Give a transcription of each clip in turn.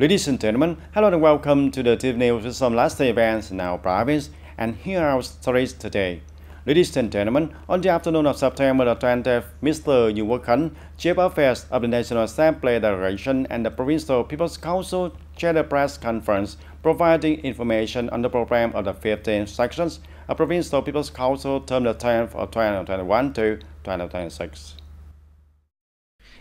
Ladies and gentlemen, hello and welcome to the TV News with some last day events in our province, and here are our stories today. Ladies and gentlemen, on the afternoon of September the 20th, Mr. Yu Wok-Hun, Chief of Affairs of the National Assembly Delegation and the Provincial People's Council, chaired a press conference providing information on the program of the 15 sections of Provincial People's Council term the 10th of 2021 to 2026.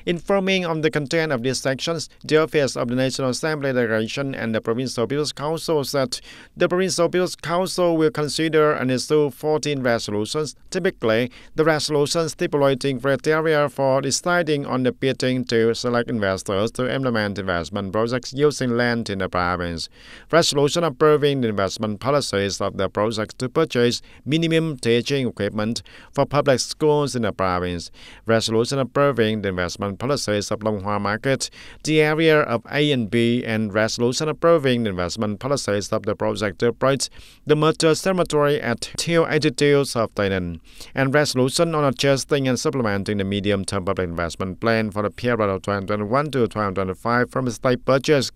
Informing on the content of these sections, the Office of the National Assembly Delegation and the Provincial People's Council said the Provincial People's Council will consider and issue 14 resolutions. Typically, the resolutions stipulating criteria for deciding on the bidding to select investors to implement investment projects using land in the province. Resolution approving the investment policies of the projects to purchase minimum teaching equipment for public schools in the province. Resolution approving the investment policies of Long Hoa Market, the area of A and B, and resolution approving the investment policies of the project to operate the merger cemetery at Hill Altitudes of TayNinhTV, and resolution on adjusting and supplementing the medium-term public investment plan for the period of 2021 to 2025 from the state budget.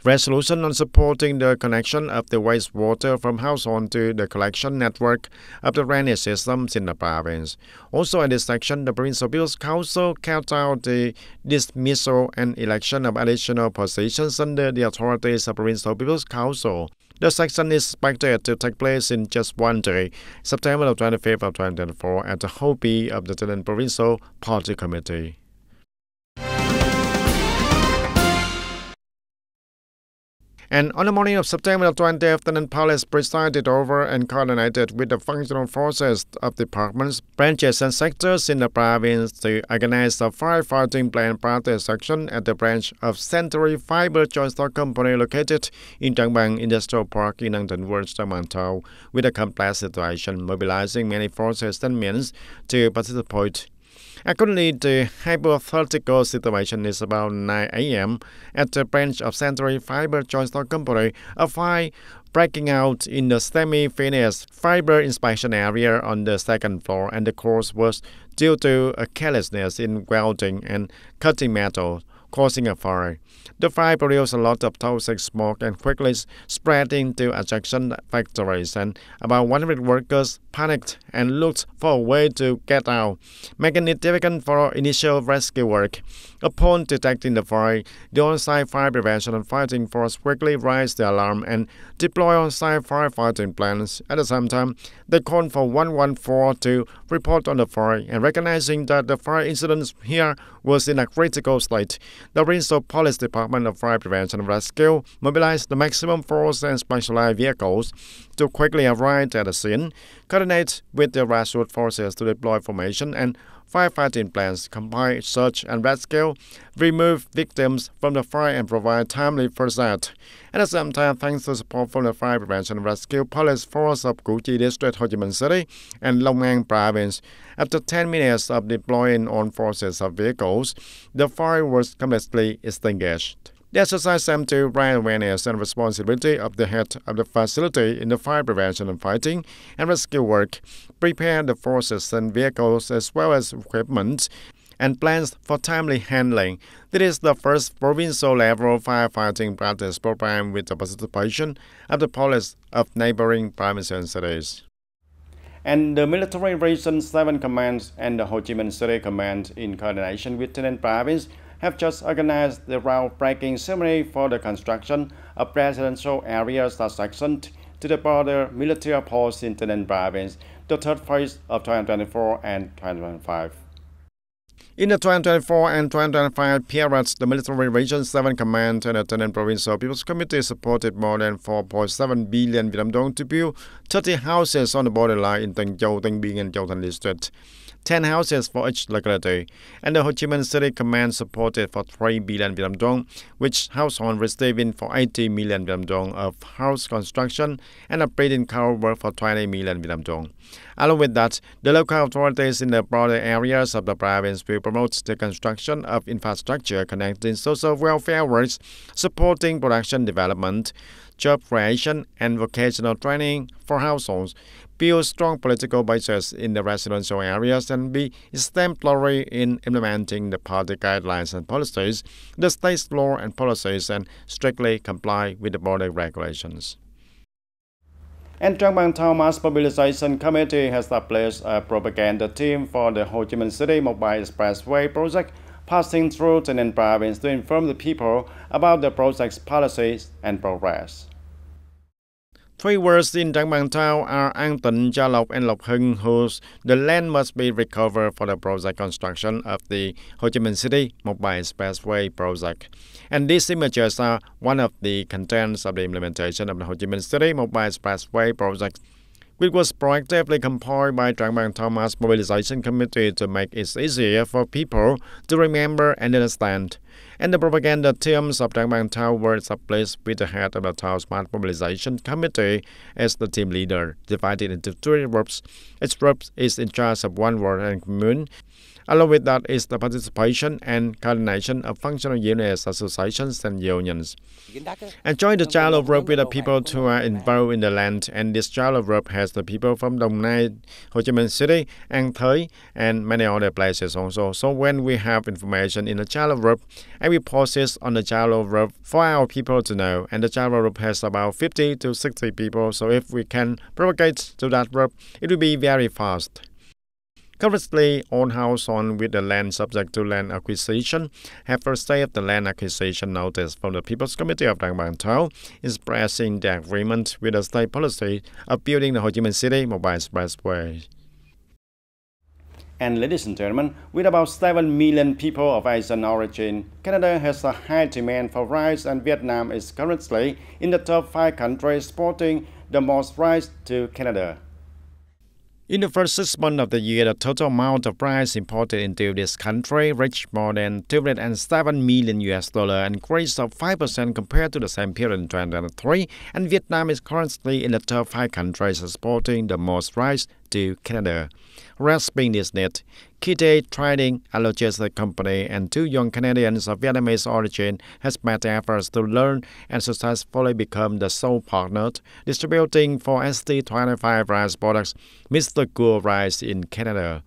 Resolution on supporting the connection of the wastewater from household to the collection network of the drainage systems in the province. Also in this section, the Provincial People's Council carried out the dismissal and election of additional positions under the authorities of Provincial People's Council. The section is expected to take place in just one day, September 25th of 2024, at the Hopi of the TayNinhTV Provincial Party Committee. And on the morning of September 20th, TayNinhTV Police presided over and coordinated with the functional forces of departments, branches, and sectors in the province to organize a firefighting plan practice section at the branch of Century Fiber Joint Stock Company located in Trang Bang Industrial Park in Nang World Tao, with a complex situation, mobilizing many forces and means to participate. Accordingly, the hypothetical situation is about 9 a.m. at the branch of Century Fiber Joint Stock Company, a fire breaking out in the semi-finished fiber inspection area on the second floor, and the cause was due to a carelessness in welding and cutting metal, causing a fire. The fire produced a lot of toxic smoke and quickly spread into adjacent factories, and about 100 workers panicked and looked for a way to get out, making it difficult for initial rescue work. Upon detecting the fire, the on-site fire prevention and fighting force quickly raised the alarm and deployed on-site firefighting plans. At the same time, they called for 114 to report on the fire, and recognizing that the fire incident here was in a critical state, the Provincial Police Department of Fire Prevention and Rescue mobilized the maximum force and specialized vehicles to quickly arrive at the scene, coordinate with the grassroots forces to deploy formation and firefighting plans, combine search and rescue, remove victims from the fire, and provide timely first aid. At the same time, thanks to support from the Fire Prevention and Rescue Police Force of Củ Chi District, Ho Chi Minh City, and Long An Province, after 10 minutes of deploying on forces of vehicles, the fire was completely extinguished. The exercise aimed to raise awareness and responsibility of the head of the facility in the fire prevention and fighting and rescue work, prepare the forces and vehicles as well as equipment and plans for timely handling. This is the first provincial-level firefighting practice program with the participation of the police of neighboring provinces and cities. And the Military Region 7 Command and the Ho Chi Minh City Command, in coordination with TayNinhTV Province, have just organized the groundbreaking ceremony for the construction of residential areas adjacent to the border military post in TayNinhTV Province, the third phase of 2024 and 2025. In the 2024 and 2025 periods, the Military Region 7 Command and the TayNinhTV Provincial People's Committee supported more than 4.7 billion Vietnam dong to build 30 houses on the borderline in Tân Châu, Tân Biên, and Châu Thành District, 10 houses for each locality, and the Ho Chi Minh City Command supported for 3 billion Vietnam dong, which household receiving for 80 million Vietnam dong of house construction and upgrading car work for 20 million Vietnam dong. Along with that, the local authorities in the broader areas of the province will promote the construction of infrastructure connecting social welfare works, supporting production development, job creation, and vocational training for households, build strong political bases in the residential areas, and be exemplary in implementing the party guidelines and policies, the state's law and policies, and strictly comply with the border regulations. And Trang Bang Thao Mass Mobilization Committee has established a propaganda team for the Ho Chi Minh City Mobile Expressway project, passing through TayNinhTV province to inform the people about the project's policies and progress. Three words in Trang Bang Thao are An Tịnh, Gia Lộc, and Lộc Hưng, whose the land must be recovered for the project construction of the Ho Chi Minh City Mobile Expressway project. And these images are one of the contents of the implementation of the Ho Chi Minh City Mobile Expressway project, which was proactively compiled by Trang Bang Thao Mass Mobilization Committee to make it easier for people to remember and understand. And the propaganda teams of Trang Bang Thao were established with the head of the Thao Mass Mobilization Committee as the team leader, divided into three groups. Each group is in charge of one ward and commune. Along with that is the participation and coordination of functional units, associations, and unions. And join the dialogue group with the people who are involved in the land, and this dialogue group has the people from Dong Nai, Ho Chi Minh City, An Thới, and many other places also. So when we have information in the dialogue group, and we post it on the dialogue group for our people to know, and the dialogue group has about 50 to 60 people, so if we can propagate to that group, it will be very fast. Currently, all households with the land subject to land acquisition have received the land acquisition notice from the People's Committee of Trang Bang Thao, expressing the agreement with the state policy of building the Ho Chi Minh City Mobile Expressway. And ladies and gentlemen, with about 7 million people of Asian origin, Canada has a high demand for rice, and Vietnam is currently in the top 5 countries exporting the most rice to Canada. In the first 6 months of the year, the total amount of rice imported into this country reached more than $207 million, an increase of 5% compared to the same period in 2023, and Vietnam is currently in the top 5 countries exporting the most rice to Canada. Grasping this need, TayNinhTV, a logistics company, and 2 young Canadians of Vietnamese origin has made efforts to learn and successfully become the sole partner distributing for ST25 rice products, Mr. Cool Rice in Canada.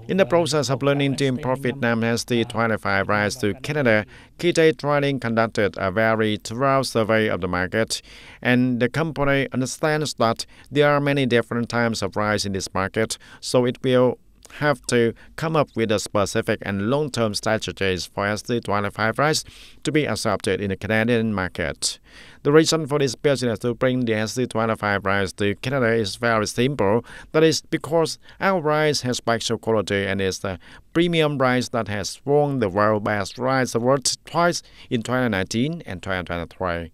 In the process of learning to import Vietnam ST25 rice to Canada, TayNinhTV conducted a very thorough survey of the market, and the company understands that there are many different types of rice in this market, so it will have to come up with a specific and long-term strategies for ST25 rice to be accepted in the Canadian market. The reason for this business to bring the ST25 rice to Canada is very simple. That is because our rice has special quality and is the premium rice that has won the World Best Rice Award twice in 2019 and 2023.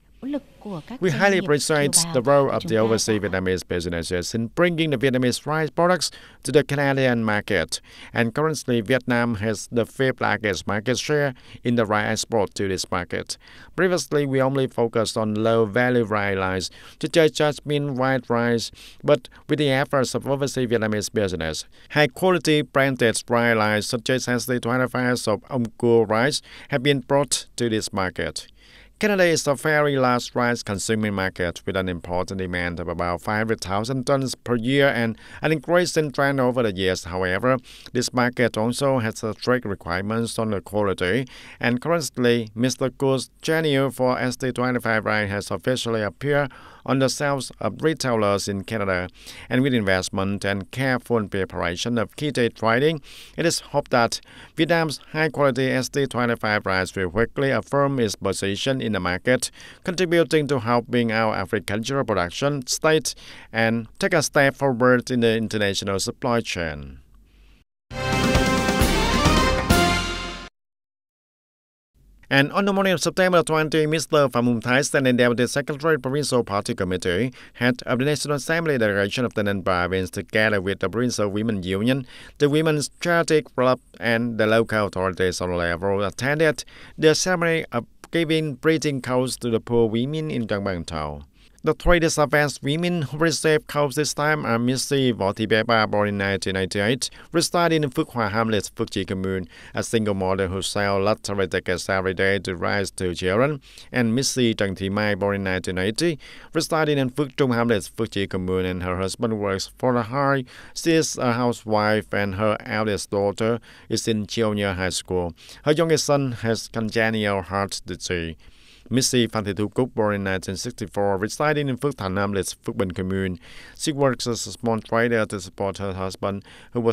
We highly appreciate the role of the overseas Vietnamese businesses in bringing the Vietnamese rice products to the Canadian market, and currently Vietnam has the 5th largest market share in the rice export to this market. Previously, we only focused on low-value rice, such as jasmine white rice, but with the efforts of overseas Vietnamese business, high-quality branded rice such as ST25 of Ông Cool rice have been brought to this market. Canada is a very large rice consuming market with an important demand of about 500,000 tons per year and an increasing trend over the years. However, this market also has strict requirements on the quality, and currently, Mr. Cool's genuine for ST25 rice has officially appeared on the shelves of retailers in Canada, and with investment and careful preparation of TayNinhTV, it is hoped that Vietnam's high-quality ST25 rice will quickly affirm its position in the market, contributing to helping our agricultural production state and take a step forward in the international supply chain. And on the morning of September 20, Mr. Phạm Hùng Thái, standing Deputy Secretary Provincial Party Committee, head of the National Assembly delegation of TayNinhTV province, together with the Provincial Women's Union, the Women's Charity Club, and the local authorities on the level, attended the ceremony of giving breathing coats to the poor women in Trang Bang Thao. The three disadvantaged women who received calls this time are Missy Votibeba, born in 1998, residing in Phước Hamlet, Phước Chi Commune, a single mother who sells lottery tickets every day to raise two children, and Missy Trần Thị Mai, born in 1980, residing in Phước Trung Hamlet, Phước Chi Commune, and her husband works for the hire. She is a housewife, and her eldest daughter is in junior high school. Her youngest son has congenital heart disease. Missy Phan Thị Thu Cúc, born in 1964, residing in Phước Thành Hamlet, Phước Bình Commune. She works as a small trader to support her husband, who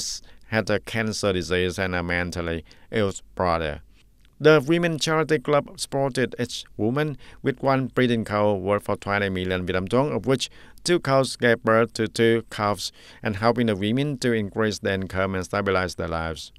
had a cancer disease and a mentally ill brother. The Women's Charity Club supported each woman with one breeding cow worth for 20 million Vietnam dong, of which 2 cows gave birth to 2 calves, and helping the women to increase their income and stabilize their lives.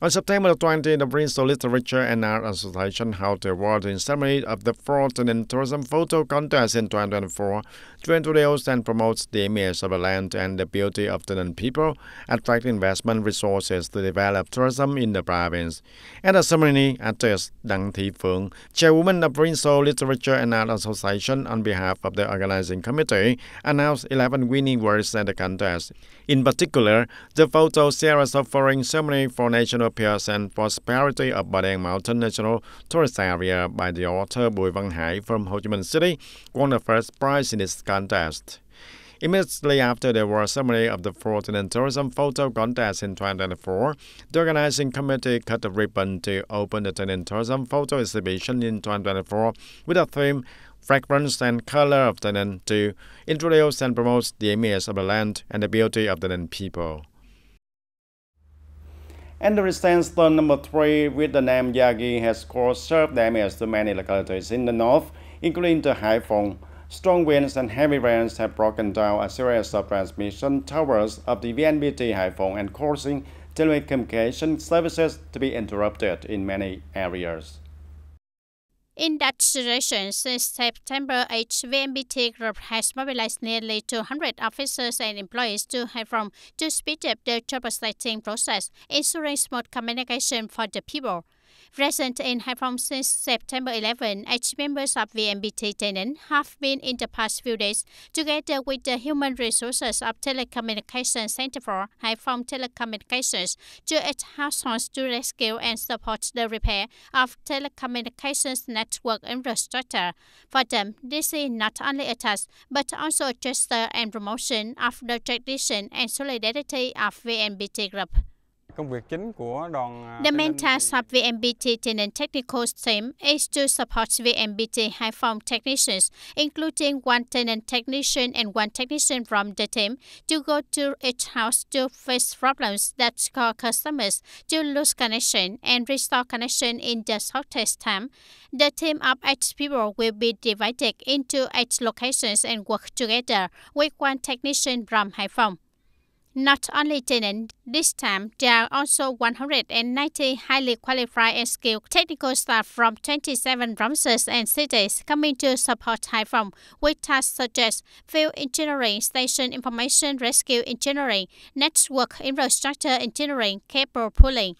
On September 20, the Bristol Literature and Art Association held the awarding ceremony of the 4th TayNinhTV Tourism Photo Contest in 2024 to introduce and promote the image of the land and the beauty of TayNinh people, attract investment resources to develop tourism in the province. At the ceremony, artist Đặng Thị Phượng, chairwoman of Bristol Literature and Art Association, on behalf of the organizing committee, announced 11 winning works at the contest. In particular, the photo series offering ceremony for national peace and prosperity of Bà Đen Mountain National Tourist Area by the author Bùi Văn Hải from Ho Chi Minh City won the first prize in this contest. Immediately after the award ceremony of the 4th TayNinhTV Tourism Photo Contest in 2024, the organizing committee cut the ribbon to open the TayNinhTV Tourism Photo Exhibition in 2024 with a theme Fragrance and Color of TayNinh to introduce and promote the image of the land and the beauty of the TayNinh people. And the sandstone number 3 with the name Yagi has caused sharp damage to many localities in the north, including the Hai Phong. Strong winds and heavy rains have broken down a series of transmission towers of the VNPT Hai Phong and causing telecommunication services to be interrupted in many areas. In that situation, since September 8, VNPT Group has mobilized nearly 200 officers and employees to Hai Phong to speed up the troubleshooting process, ensuring smooth communication for the people. Present in Hai Phong since September 11, each members of VNPT TayNinh have been in the past few days, together with the human resources of Telecommunications Center for Hai Phong Telecommunications, to each households to rescue and support the repair of telecommunications network infrastructure. For them, this is not only a task, but also a gesture and promotion of the tradition and solidarity of VNPT Group. The main task of VNPT TayNinh technical team is to support VNPT Hai Phong technicians, including one TayNinh technician and one technician from the team, to go to each house to face problems that cause customers to lose connection and restore connection in the shortest time. The team of 8 people will be divided into 8 locations and work together with one technician from Hai Phong. Not only TayNinh, this time there are also 190 highly qualified and skilled technical staff from 27 provinces and cities coming to support Hai Phong with tasks such as field engineering, station information rescue engineering, network infrastructure engineering, cable pulling.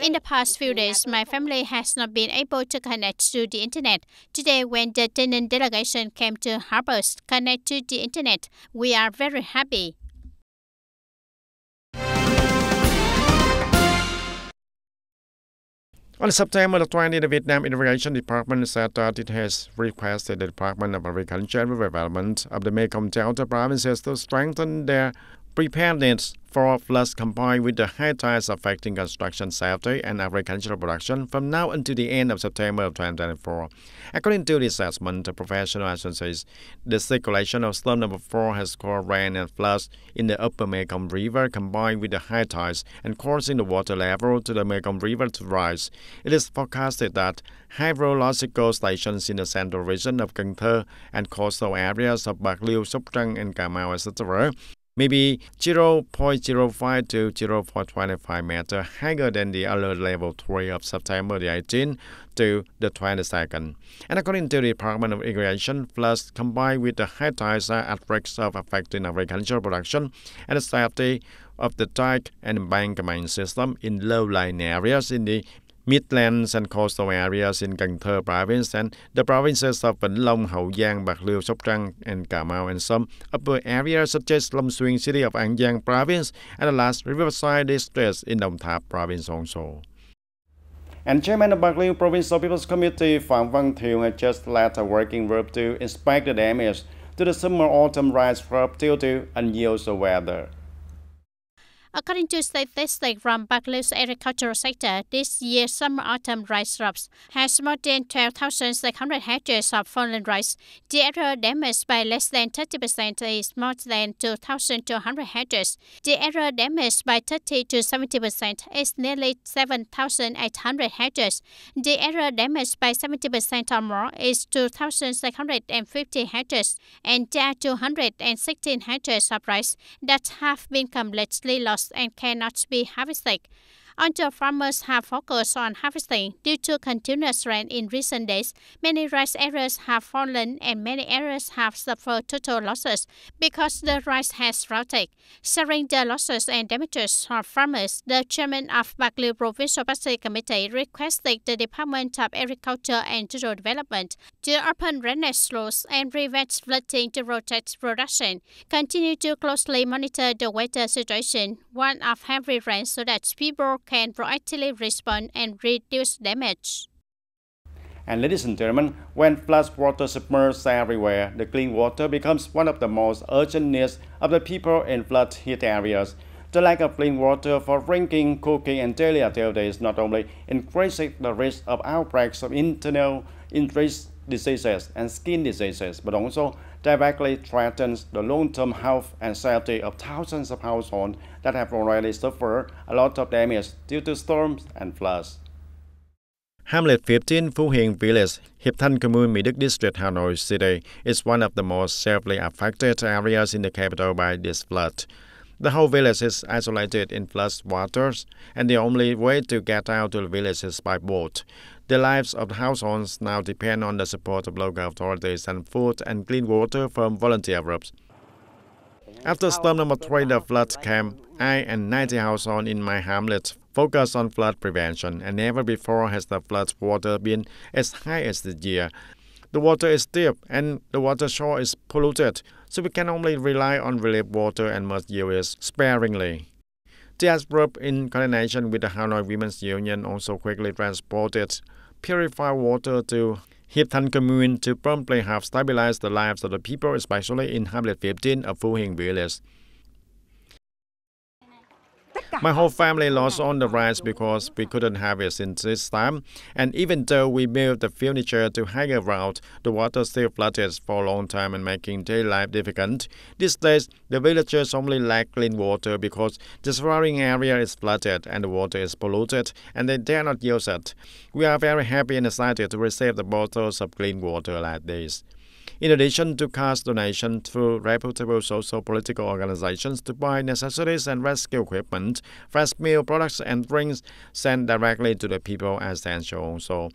In the past few days, my family has not been able to connect to the internet. Today, when the TayNinh delegation came to help us connect to the internet, we are very happy. On September 20, the Vietnam Irrigation Department said that it has requested the Department of Agriculture and Development of the Mekong Delta provinces to strengthen their preparedness for floods combined with the high tides affecting construction safety and agricultural production from now until the end of September of 2024. According to the assessment of professional agencies, the circulation of storm number 4 has caused rain and floods in the upper Mekong River combined with the high tides and causing the water level to the Mekong River to rise. It is forecasted that hydrological stations in the central region of Cần Thơ and coastal areas of Bạc Liêu, Sóc Trăng, and Cà Mau, etc., maybe 0.05 to 0.25 meters higher than the alert level 3 of September the 18th to the 22nd. And according to the Department of Irrigation, floods combined with the high tides are at risk of affecting agricultural production and the safety of the dike and embankment system in low-lying areas in the midlands and coastal areas in Cần Thơ province and the provinces of Vĩnh Long, Hậu Giang, Bạc Liêu, Sóc Trăng, and Cà Mau, and some upper areas such as Long Xuyên city of An Giang province and the last Riverside district in Đồng Tháp province also. And Chairman of Bạc Liêu Provincial People's Committee Phạm Văn Thiệu has just led a working group to inspect the damage to the summer-autumn rice crop due to unusual weather. According to statistics from Bạc Lieu's agricultural sector, this year's summer-autumn rice crops has more than 12,600 hectares of fallen rice. The area damaged by less than 30% is more than 2,200 hectares. The area damaged by 30 to 70% is nearly 7,800 hectares. The area damaged by 70% or more is 2,650 hectares, and there are 216 hectares of rice that have been completely lost and cannot be harvested. Although farmers have focused on harvesting due to continuous rain in recent days, many rice areas have fallen and many areas have suffered total losses because the rice has rotted. Sharing the losses and damages of farmers, the chairman of Bạc Liêu Provincial Policy Committee requested the Department of Agriculture and Rural Development to open drainage sluices and prevent flooding to protect production. Continue to closely monitor the weather situation, one of heavy rain, so that people can proactively respond and reduce damage. And ladies and gentlemen, when flood water submerges everywhere, the clean water becomes one of the most urgent needs of the people in flood-hit areas. The lack of clean water for drinking, cooking, and daily activities not only increases the risk of outbreaks of internal injuries, diseases, and skin diseases, but also directly threatens the long-term health and safety of thousands of households that have already suffered a lot of damage due to storms and floods. Hamlet 15, Phú Hiền Village, Hiệp Thanh Commune, Mỹ Đức District, Hanoi City, is one of the most severely affected areas in the capital by this flood. The whole village is isolated in flood waters, and the only way to get out to the village is by boat. The lives of the households now depend on the support of local authorities and food and clean water from volunteer groups. After storm number 3, the flood came. I and 90 households in my hamlet focus on flood prevention, and never before has the flood water been as high as this year. The water is deep and the water shore is polluted, so we can only rely on relief water and must use it sparingly. The group, in coordination with the Hanoi Women's Union, also quickly transported purified water to Hiệp Thanh Commune to promptly have stabilized the lives of the people, especially in Hamlet 15 of Phú Hiền Village. My whole family lost all the rice because we couldn't have it since this time, and even though we moved the furniture to higher ground, the water still flooded for a long time and making daily life difficult. These days, the villagers only lack clean water because the surrounding area is flooded and the water is polluted, and they dare not use it. We are very happy and excited to receive the bottles of clean water like this. In addition to cash donations through reputable social political organizations to buy necessities and rescue equipment, fresh meal products and drinks sent directly to the people as essential also.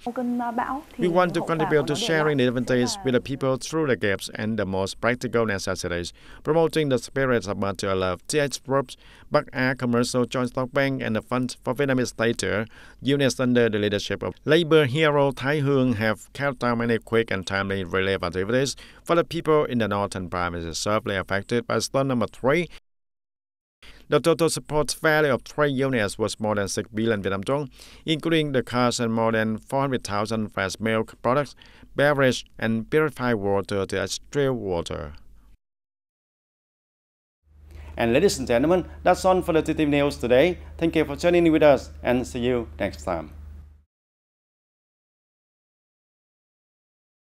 We want to contribute to sharing the advantage with the people through the gifts and the most practical necessities, promoting the spirit of mutual love. TH Groups, Bắc Á Commercial Joint Stock Bank, and the Fund for Vietnamese Later, units under the leadership of labor hero Thái Hương, have carried out many quick and timely relief activities for the people in the northern provinces severely affected by storm number 3. The total support value of 3 units was more than 6 billion Vietnam dong, including the cars and more than 400,000 fresh milk products, beverage, and purified water to extract water. And ladies and gentlemen, that's all for the TTV News today. Thank you for tuning in with us and see you next time.